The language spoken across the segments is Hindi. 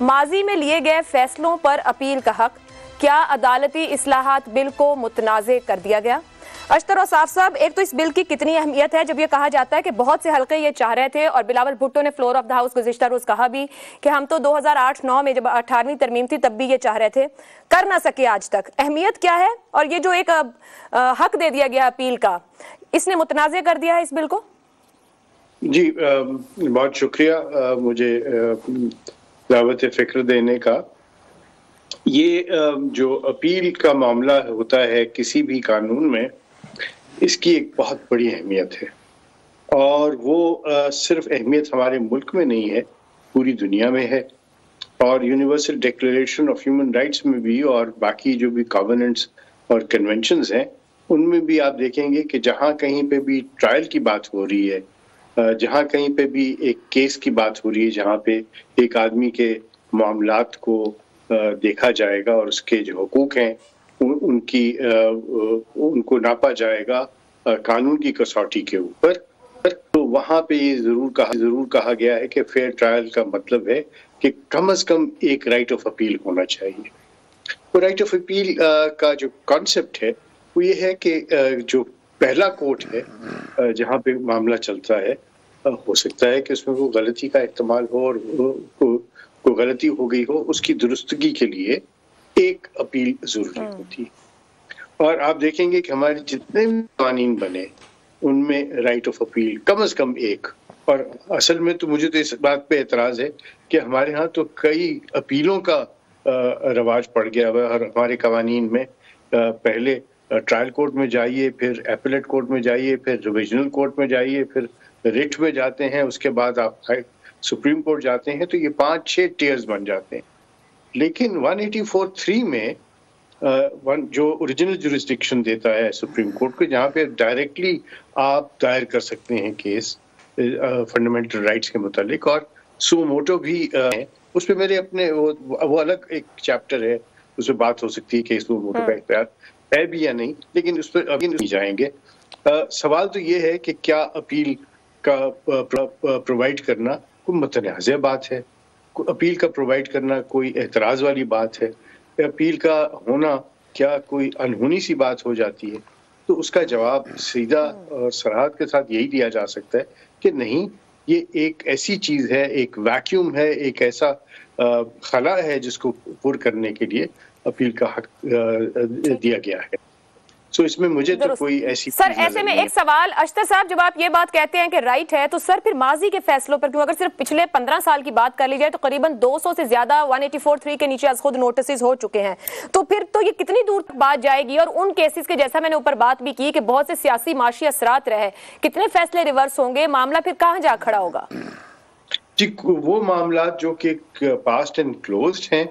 माजी में लिए गए फैसलों पर अपील का हक, क्या अदालती इस्लाहात बिल को मुतनाज़े कर दिया गया? अशतर औसाफ साहब, एक तो इस बिल की कितनी अहमियत है जब ये कहा जाता है कि बहुत से हल्के ये चाह रहे थे और बिलावल भुट्टो ने फ्लोर ऑफ द हाउस गुज़िश्ता रोज कहा भी कि हम तो 2008-9 में जब 18वीं तरमीम थी तब भी ये चाह रहे थे, कर ना सके आज तक। अहमियत क्या है और ये जो एक हक दे दिया गया अपील का, इसने मुतनाज़े कर दिया है इस बिल को? जी बहुत शुक्रिया मुझे दावत फ़िक्र देने का। ये जो अपील का मामला होता है किसी भी कानून में, इसकी एक बहुत बड़ी अहमियत है और वो सिर्फ अहमियत हमारे मुल्क में नहीं है, पूरी दुनिया में है। और universal declaration of human rights में भी और बाकी जो भी कॉवेनेंट्स और कन्वेंशंस हैं उनमें भी आप देखेंगे कि जहाँ कहीं पे भी ट्रायल की बात हो रही है, जहाँ कहीं पे भी एक केस की बात हो रही है जहाँ पे एक आदमी के मामलात को देखा जाएगा और उसके जो हुकूक हैं उनको नापा जाएगा कानून की कसौटी के ऊपर, तो वहाँ पे ये जरूर कहा गया है कि फेयर ट्रायल का मतलब है कि कम से कम एक राइट ऑफ अपील होना चाहिए। वो राइट ऑफ अपील का जो कॉन्सेप्ट है वो ये है कि जो पहला कोर्ट है जहाँ पे मामला चलता है, हो सकता है कि उसमें वो गलती का इस्तेमाल हो और कोई गलती हो गई हो, उसकी दुरुस्तगी के लिए एक अपील जरूरी होती है। और आप देखेंगे कि हमारे जितने भी कानून बने उनमें राइट ऑफ अपील कम से कम एक। और असल में तो मुझे तो इस बात पे एतराज है कि हमारे यहाँ तो कई अपीलों का रवाज पड़ गया हुआ है। और हमारे कानून में पहले ट्रायल कोर्ट में जाइए, फिर एपेलेट कोर्ट में जाइए, फिर रिविजनल कोर्ट में जाइए, फिर रिट में जाते हैं, उसके बाद आप सुप्रीम कोर्ट जाते हैं, तो ये 5-6 टियर्स बन जाते हैं। लेकिन 184(3) में जो ओरिजिनल जुरिस्डिक्शन देता है सुप्रीम कोर्ट को, जहाँ पे डायरेक्टली आप दायर कर सकते हैं केस फंडामेंटल राइट्स के मुतालिक, और सो मोटो भी है, उस पर मेरे अपने वो अलग एक चैप्टर है, उस पर बात हो सकती है कि सो मोटो का इख्तियार है भी या नहीं, लेकिन उस पर अभी नहीं जाएंगे। सवाल तो ये है कि क्या अपील का प्रोवाइड करना कोई मुतनाज़ बात है? अपील का प्रोवाइड करना कोई एतराज़ वाली बात है? अपील का होना क्या कोई अनहोनी सी बात हो जाती है? तो उसका जवाब सीधा और सराहत के साथ यही दिया जा सकता है कि नहीं, ये एक ऐसी चीज़ है, एक वैक्यूम है, एक ऐसा खला है जिसको पूर्ण करने के लिए अपील का हक दिया गया है। तो इसमें मुझे तो कोई ऐसी सर, ऐसे में एक सवाल अशतर साहब, जब आप ये बात कहते हैं कि राइट है, तो सर फिर माजी के फैसलों पर क्यों? अगर सिर्फ पिछले 15 साल की बात कर ली जाए तो करीबन 200 से ज्यादा 184(3) के नीचे खुद नोटिस हो चुके हैं, तो फिर तो ये कितनी दूर तक बात जाएगी? और उन केसेस के, जैसा मैंने ऊपर बात भी की कि बहुत से सियासी माशी असरात रहे, कितने फैसले रिवर्स होंगे, मामला फिर कहाँ जा खड़ा होगा? जी, वो मामला जो कि पास्ट एंड क्लोज्ड हैं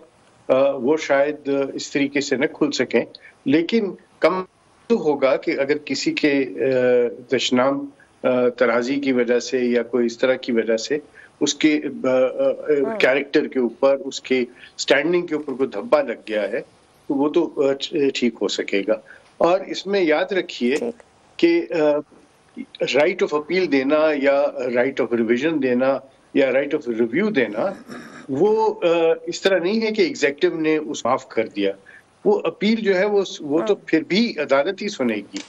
वो शायद इस तरीके से न खुल सकें, लेकिन कम तो होगा कि अगर किसी के दशनाम तराजी की वजह से या कोई इस तरह की वजह से उसके कैरेक्टर के ऊपर, उसके स्टैंडिंग के ऊपर कोई धब्बा लग गया है, तो वो तो ठीक हो सकेगा। और इसमें याद रखिए कि राइट ऑफ अपील देना या राइट ऑफ रिविजन देना या राइट ऑफ रिव्यू देना, वो इस तरह नहीं है कि एग्जीक्यूटिव ने उस माफ कर दिया। वो अपील जो है वो तो फिर भी अदालत ही सुनेगी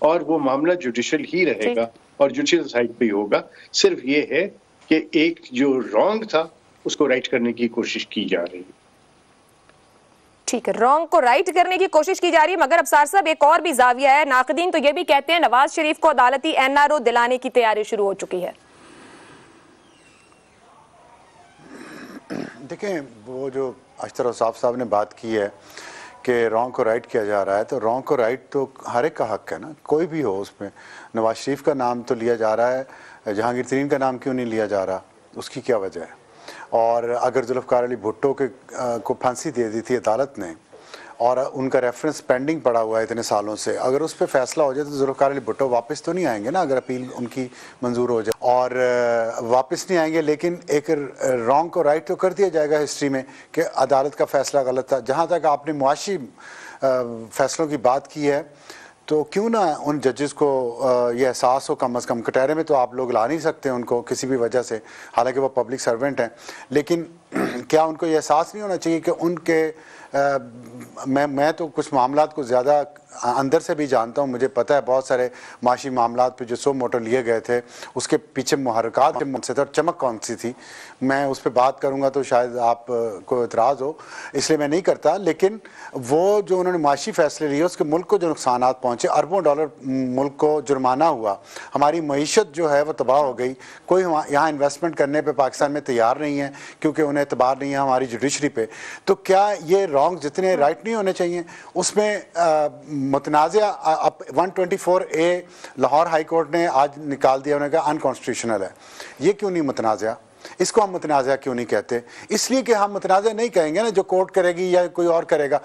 और वो मामला जुडिशियल ही रहेगा और जुडिशियल साइड पे ही होगा। सिर्फ ये है कि एक जो रॉन्ग था उसको राइट करने की कोशिश की जा रही है। ठीक है, रॉन्ग को राइट करने की कोशिश की जा रही है, मगर अफसार साहब एक और भी जाविया है। नाकदीन तो ये भी कहते हैं नवाज शरीफ को अदालती NRO दिलाने की तैयारी शुरू हो चुकी है। देखें, वो जो अशतर औसाफ साहब ने बात की है कि रॉन्ग को राइट किया जा रहा है, तो रॉन्ग को राइट तो हर एक का हक है ना, कोई भी हो। उसमें नवाज शरीफ का नाम तो लिया जा रहा है, जहांगीर तरीन का नाम क्यों नहीं लिया जा रहा, उसकी क्या वजह है? और अगर जुल्फ़िकार अली भुट्टो को फांसी दे दी थी अदालत ने और उनका रेफरेंस पेंडिंग पड़ा हुआ है इतने सालों से, अगर उस पर फैसला हो जाए तो जुल्फ़िकार अली भुट्टो वापस तो नहीं आएंगे ना, अगर अपील उनकी मंजूर हो जाए और वापस नहीं आएंगे। लेकिन एक रॉन्ग को राइट तो कर दिया जाएगा हिस्ट्री में कि अदालत का फैसला गलत था। जहाँ तक आपने मुआशी फैसलों की बात की है, तो क्यों ना उन जजेस को ये एहसास हो, कम अज़ कम कटहरे में तो आप लोग ला नहीं सकते उनको किसी भी वजह से, हालांकि वो पब्लिक सर्वेंट हैं, लेकिन क्या उनको ये एहसास नहीं होना चाहिए कि उनके मैं तो कुछ मामलात को ज़्यादा अंदर से भी जानता हूँ, मुझे पता है बहुत सारे माशी मामलात पे जो सो मोटो लिए गए थे उसके पीछे मुहर्रिकात से और चमक कौन सी थी, मैं उस पर बात करूँगा तो शायद आप को एतराज़ हो, इसलिए मैं नहीं करता। लेकिन वो जो उन्होंने माशी फैसले लिए उसके मुल्क को जो नुकसानात पहुँचे, अरबों डॉलर मुल्क को जुर्माना हुआ, हमारी मईशत जो है वो तबाह हो गई, कोई यहाँ इन्वेस्टमेंट करने पर पाकिस्तान में तैयार नहीं है क्योंकि उन्हें एतबार नहीं है हमारी जुडिशरी पे। तो क्या ये रॉन्ग जितने राइट नहीं होने चाहिए उसमें मुतनाज़ा 124A लाहौर हाई कोर्ट ने आज निकाल दिया, उन्होंने कहा अनकॉन्स्टिट्यूशनल है। ये क्यों नहीं मुतनाज़ा, इसको हम मुतनाज़ा क्यों नहीं कहते? इसलिए कि हम मुतनाज़ा नहीं कहेंगे ना, जो कोर्ट करेगी या कोई और करेगा,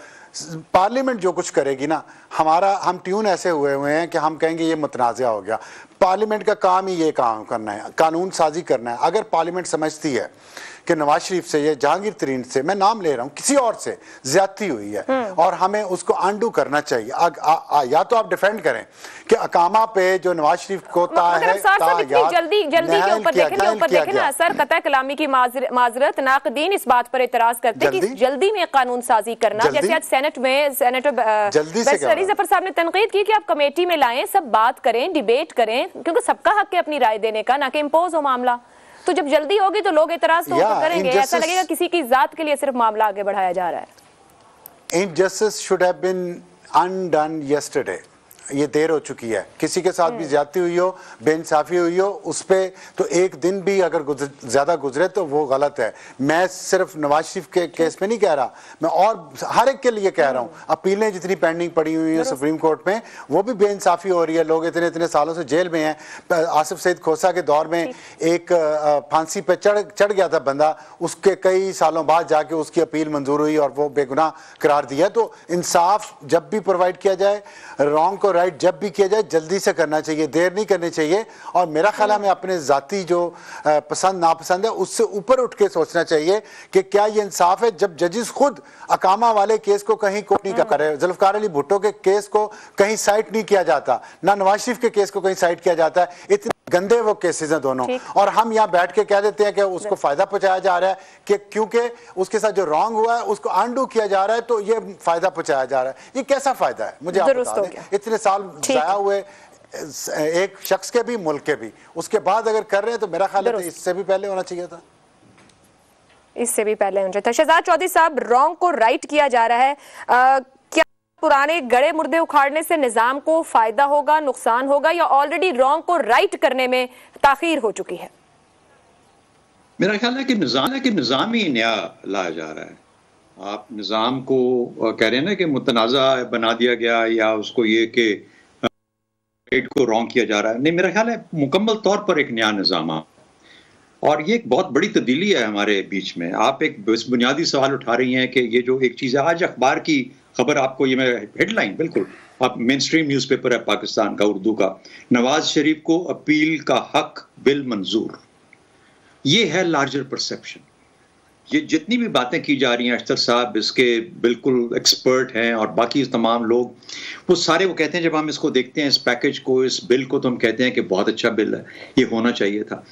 पार्लियामेंट जो कुछ करेगी ना, हम ट्यून ऐसे हुए हैं कि हम कहेंगे ये मुतनाज़ा हो गया। पार्लियामेंट का काम ही ये काम करना है, कानून साजी करना है। अगर पार्लियामेंट समझती है कि नवाज शरीफ से या जहांगीर तरीन से, मैं नाम ले रहा हूँ, किसी और से ज्यादती हुई है और हमें उसको अनडू करना चाहिए। या तो आप डिफेंड करें कि अकामा पे जो नवाज शरीफ को जल्दी के ऊपर देखें ना सर, कतई कलामी की माजरत, नाकदीन इस बात पर एतराज करते हैं कि जल्दी में कानून साजी करना, जैसे आज सेनेट में सेनेटर जफर साहब ने तनकीद की कि आप कमेटी में लाएं, सब बात करें, डिबेट करें, क्योंकि सबका हक है अपनी राय देने का, ना कि इम्पोज हो मामला। तो जब जल्दी होगी तो लोग एतराज तो करेंगे, ऐसा लगेगा किसी की जात के लिए सिर्फ मामला आगे बढ़ाया जा रहा है। Injustice should have been undone yesterday. ये देर हो चुकी है, किसी के साथ भी ज्यादती हुई हो, बेइंसाफी हुई हो, उस पर तो एक दिन भी अगर ज्यादा गुजरे तो वो गलत है। मैं सिर्फ नवाज शरीफ के केस में नहीं कह रहा, मैं और हर एक के लिए कह रहा हूँ। अपीलें जितनी पेंडिंग पड़ी हुई हैं सुप्रीम कोर्ट में, वो भी बेइंसाफी हो रही है। लोग इतने इतने सालों से जेल में हैं। आसिफ सईद खोसा के दौर में एक फांसी पे चढ़ गया था बंदा, उसके कई सालों बाद जाके उसकी अपील मंजूर हुई और वो बेगुनाह करार दिया। तो इंसाफ जब भी प्रोवाइड किया जाए, रॉन्ग को राइट जब भी किया जाए, जल्दी से करना चाहिए, देर नहीं करनी चाहिए। और मेरा ख्याल है अपने जाती जो पसंद नापसंद है उससे ऊपर उठ के सोचना चाहिए कि क्या ये इंसाफ है जब जजेस खुद अकामा वाले केस को कहीं कोट नहीं कर रहे, जुल्फकार अली भुट्टो के केस को कहीं साइट नहीं किया जाता, ना नवाज शरीफ के केस को कहीं साइट किया जाता है। इतने गंदे वो केसेस हैं दोनों, और हम यहाँ बैठ के कह देते हैं कि उसको फायदा पहुंचाया जा रहा है कि क्योंकि उसके साथ जो रॉन्ग हुआ है उसको अनडू किया जा रहा है, तो ये फायदा पहुंचाया जा रहा है। ये कैसा फायदा है मुझे आप बता दें? इतने साल जाया हुए एक शख्स के भी, मुल्क के भी, उसके बाद अगर कर रहे हैं तो मेरा ख्याल है इससे भी पहले होना चाहिए था, इससे भी पहले होना चाहिए था। शहजाद चौधरी साहब, रॉन्ग को राइट किया जा रहा है, क्या पुराने गड़े मुर्दे उखाड़ने से निजाम को फायदा होगा, नुकसान होगा, या ऑलरेडी रॉन्ग को राइट करने में ताखीर हो चुकी है? मेरा ख्याल है कि निजाम ही नया लाया जा रहा है। आप निजाम को कह रहे हैं ना कि मुतनाज़ा बना दिया गया या उसको ये कि राइट को रॉन्ग किया जा रहा है। नहीं, मेरा ख्याल है मुकम्मल तौर पर एक नया निजाम है और ये एक बहुत बड़ी तब्दीली है हमारे बीच में। आप एक बुनियादी सवाल उठा रही हैं कि ये जो एक चीज़ है, आज अखबार की खबर आपको, ये मैं हेडलाइन, बिल्कुल आप मेन स्ट्रीम न्यूज़पेपर है पाकिस्तान का, उर्दू का, नवाज शरीफ को अपील का हक बिल मंजूर। ये है लार्जर परसेप्शन। ये जितनी भी बातें की जा रही हैं, अख्तर साहब इसके बिल्कुल एक्सपर्ट हैं और बाकी तमाम लोग, वो सारे वो कहते हैं जब हम इसको देखते हैं, इस पैकेज को, इस बिल को, तो हम कहते हैं कि बहुत अच्छा बिल है, ये होना चाहिए था।